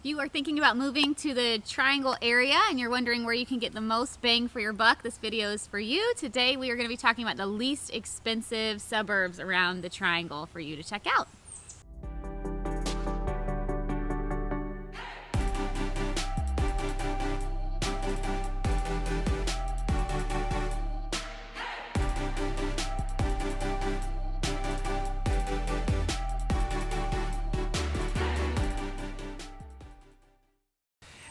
If you are thinking about moving to the Triangle area and you're wondering where you can get the most bang for your buck, this video is for you. Today we are going to be talking about the least expensive suburbs around the Triangle for you to check out.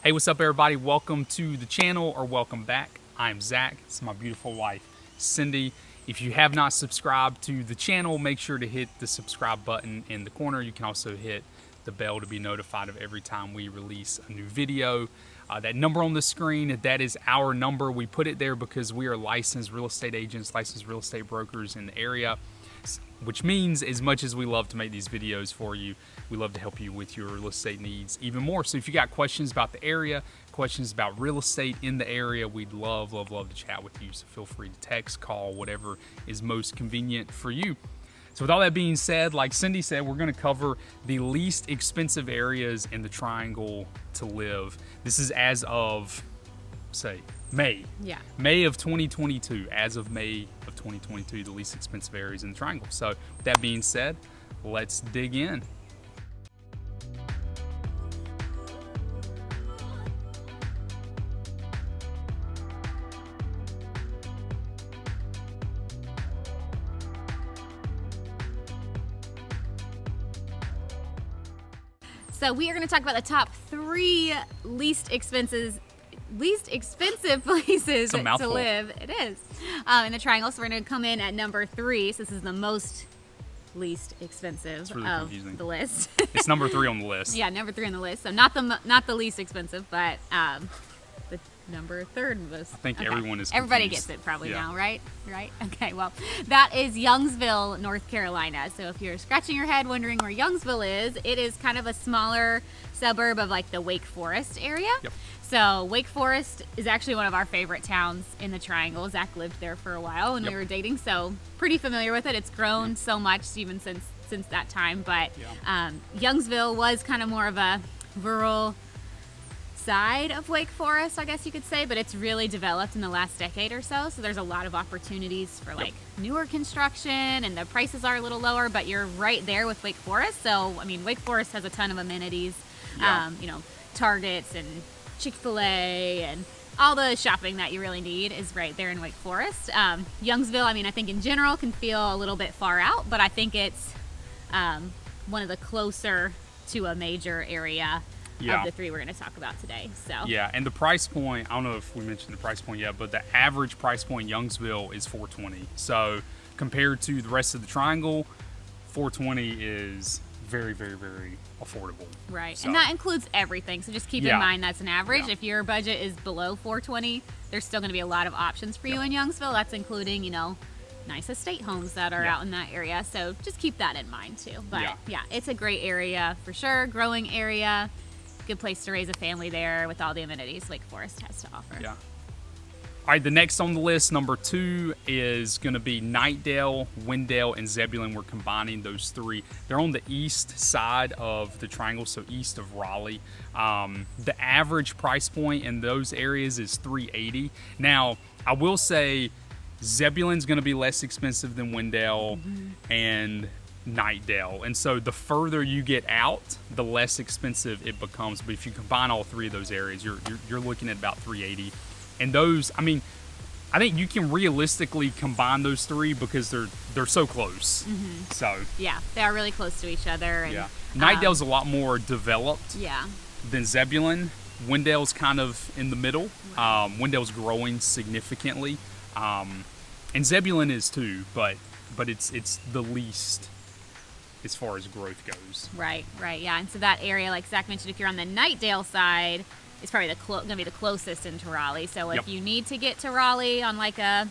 Hey, what's up everybody? Welcome to the channel, or welcome back. I'm Zach. It's my beautiful wife, Cindy. If you have not subscribed to the channel, make sure to hit the subscribe button in the corner. You can also hit the bell to be notified of every time we release a new video. That number on the screen, that is our number. We put it there because we are licensed real estate agents, licensed real estate brokers in the area, which means as much as we love to make these videos for you, we love to help you with your real estate needs even more. So if you got questions about the area, questions about real estate in the area, we'd love to chat with you. So feel free to text, call, whatever is most convenient for you. So with all that being said, like Cindy said, we're going to cover the least expensive areas in the Triangle to live. This is as of, say, May. Yeah. May of 2022. As of May of 2022, the least expensive areas in the Triangle. So with that being said, let's dig in. So we are going to talk about the top 3 least expensive places to live. It is in the Triangle. So we're going to come in at number 3. So this is the most least expensive really of confusing. The list. It's number 3 on the list. Yeah, number 3 on the list. So not the least expensive, but the number 3rd most. I think everyone is confused. Everybody gets it probably now, right? Right? Okay, well, that is Youngsville, North Carolina. So if you're scratching your head wondering where Youngsville is, it is kind of a smaller suburb of like the Wake Forest area. Yep. So Wake Forest is actually one of our favorite towns in the Triangle. Zach lived there for a while when we were dating, so pretty familiar with it. It's grown so much even since that time, but Youngsville was kind of more of a rural side of Wake Forest, I guess you could say, but it's really developed in the last decade or so. So there's a lot of opportunities for like newer construction, and the prices are a little lower, but you're right there with Wake Forest. So I mean, Wake Forest has a ton of amenities, you know, Targets and Chick-fil-A and all the shopping that you really need is right there in Wake Forest. Youngsville, I mean, I think in general can feel a little bit far out, but I think it's one of the closer to a major area of the 3 we're going to talk about today. So yeah, and the price point, I don't know if we mentioned the price point yet, but the average price point in Youngsville is $420. So compared to the rest of the Triangle, $420 is very, very, very affordable. Right, so, and that includes everything. So just keep in mind that's an average. If your budget is below $420, there's still going to be a lot of options for you in Youngsville. That's including, you know, nice estate homes that are out in that area. So just keep that in mind too. But yeah, it's a great area for sure. Growing area. Good place to raise a family there with all the amenities Wake Forest has to offer. Yeah. All right, the next on the list, number 2, is going to be Knightdale, Wendell, and Zebulon. We're combining those 3. They're on the east side of the Triangle, so east of Raleigh. The average price point in those areas is $380. Now, I will say Zebulon's going to be less expensive than Wendell and Knightdale, and so the further you get out, the less expensive it becomes. But if you combine all 3 of those areas, you're looking at about $380. And those, I mean, I think you can realistically combine those 3 because they're so close. So yeah, they are really close to each other. And, Knightdale's a lot more developed than Zebulon. Wendell's kind of in the middle. Wendell's growing significantly, and Zebulon is too, but it's the least as far as growth goes. Right, yeah. And so that area, like Zach mentioned, if you're on the Knightdale side, it's probably going to be the closest into Raleigh. So if you need to get to Raleigh on like a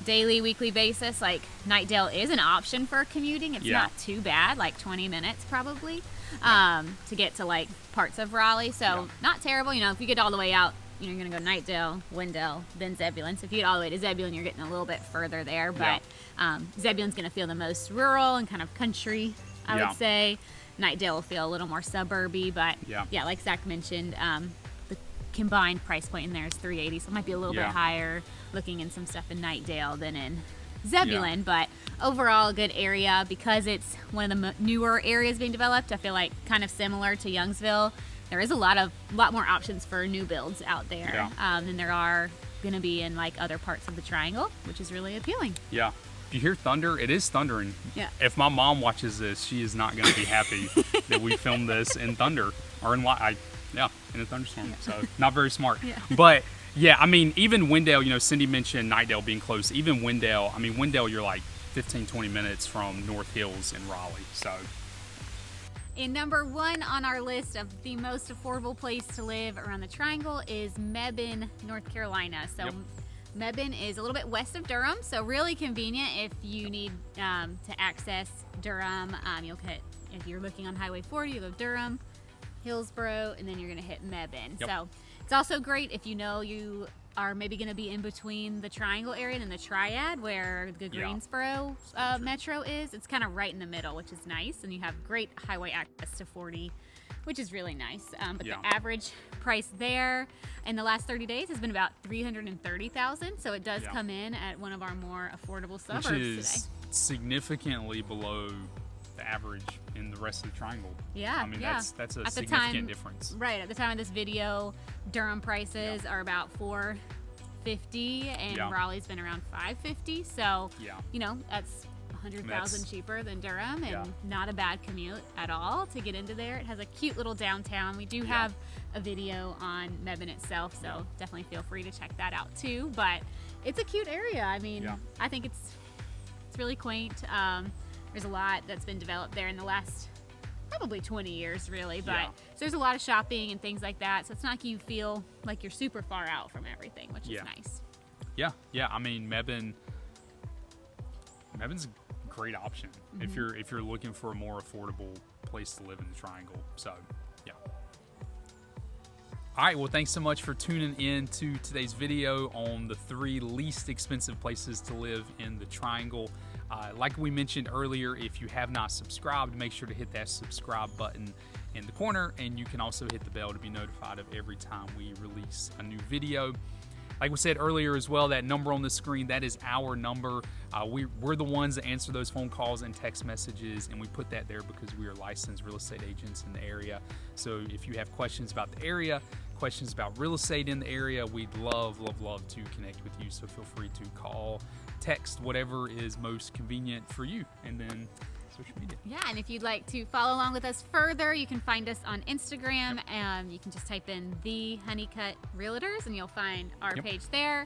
daily, weekly basis, like Knightdale is an option for commuting. It's not too bad, like 20 minutes probably to get to like parts of Raleigh. So not terrible. You know, if you get all the way out, you're going to go Knightdale, Wendell, then Zebulon. So if you get all the way to Zebulon, you're getting a little bit further there. But Zebulon's going to feel the most rural and kind of country, I would say. Nightdale will feel a little more suburby, but Yeah. like Zach mentioned, the combined price point in there is $380, so it might be a little bit higher looking in some stuff in Nightdale than in Zebulon, but overall a good area because it's one of the newer areas being developed. I feel like kind of similar to Youngsville. There is a lot more options for new builds out there than there are going to be in like other parts of the Triangle, which is really appealing. Yeah. If you hear thunder, it is thundering. Yeah. If my mom watches this, she is not going to be happy that we filmed this in thunder or in a thunderstorm. So not very smart. Yeah. But yeah, I mean, even Wendell, you know, Cindy mentioned Nightdale being close. Even Wendell, I mean, Wendell, you're like 15, 20 minutes from North Hills in Raleigh. So. And number 1 on our list of the most affordable place to live around the Triangle is Mebane, North Carolina. So Mebane is a little bit west of Durham, so really convenient if you need to access Durham. If you're looking on Highway 40, you go Durham, Hillsborough, and then you're going to hit Mebane. So it's also great if you know you are maybe going to be in between the Triangle area and the Triad where the Greensboro Metro is. It's kind of right in the middle, which is nice, and you have great highway access to 40, which is really nice. But the average price there in the last 30 days has been about $330,000, so it does come in at one of our more affordable suburbs which is today. Significantly below the average in the rest of the Triangle. Yeah, I mean, that's a at significant difference. Right, at the time of this video, Durham prices are about $450, and Raleigh's been around $550. So, you know, that's $100,000 cheaper than Durham, and not a bad commute at all to get into there. It has a cute little downtown. We do have a video on Mebane itself, so definitely feel free to check that out too. But it's a cute area. I mean, I think it's really quaint. There's a lot that's been developed there in the last probably 20 years, really. But so there's a lot of shopping and things like that. So it's not like you feel like you're super far out from everything, which is nice. Yeah. I mean, Mebane's a great option if you're looking for a more affordable place to live in the Triangle. So, yeah. All right, well, thanks so much for tuning in to today's video on the 3 least expensive places to live in the Triangle. Like we mentioned earlier, if you have not subscribed, make sure to hit that subscribe button in the corner, and you can also hit the bell to be notified of every time we release a new video. Like we said earlier as well, that number on the screen, that is our number. We're the ones that answer those phone calls and text messages, and we put that there because we are licensed real estate agents in the area. So if you have questions about the area, questions about real estate in the area, we'd love to connect with you. So feel free to call, text, whatever is most convenient for you, and then social media. Yeah, and if you'd like to follow along with us further, you can find us on Instagram, and you can just type in The Honeycut Realtors, and you'll find our page there.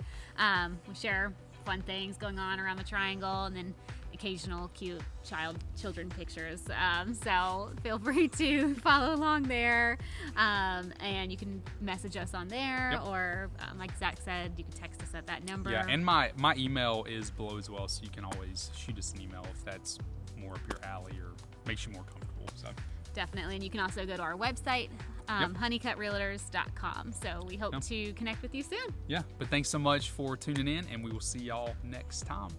We share fun things going on around the Triangle, and then occasional cute children pictures. So feel free to follow along there, and you can message us on there, or like Zach said, you can text us at that number. Yeah, and my email is below as well, so you can always shoot us an email if that's more up your alley or makes you more comfortable. So definitely, and you can also go to our website, honeycutrealtors.com. So we hope to connect with you soon. Yeah, but thanks so much for tuning in, and we will see y'all next time.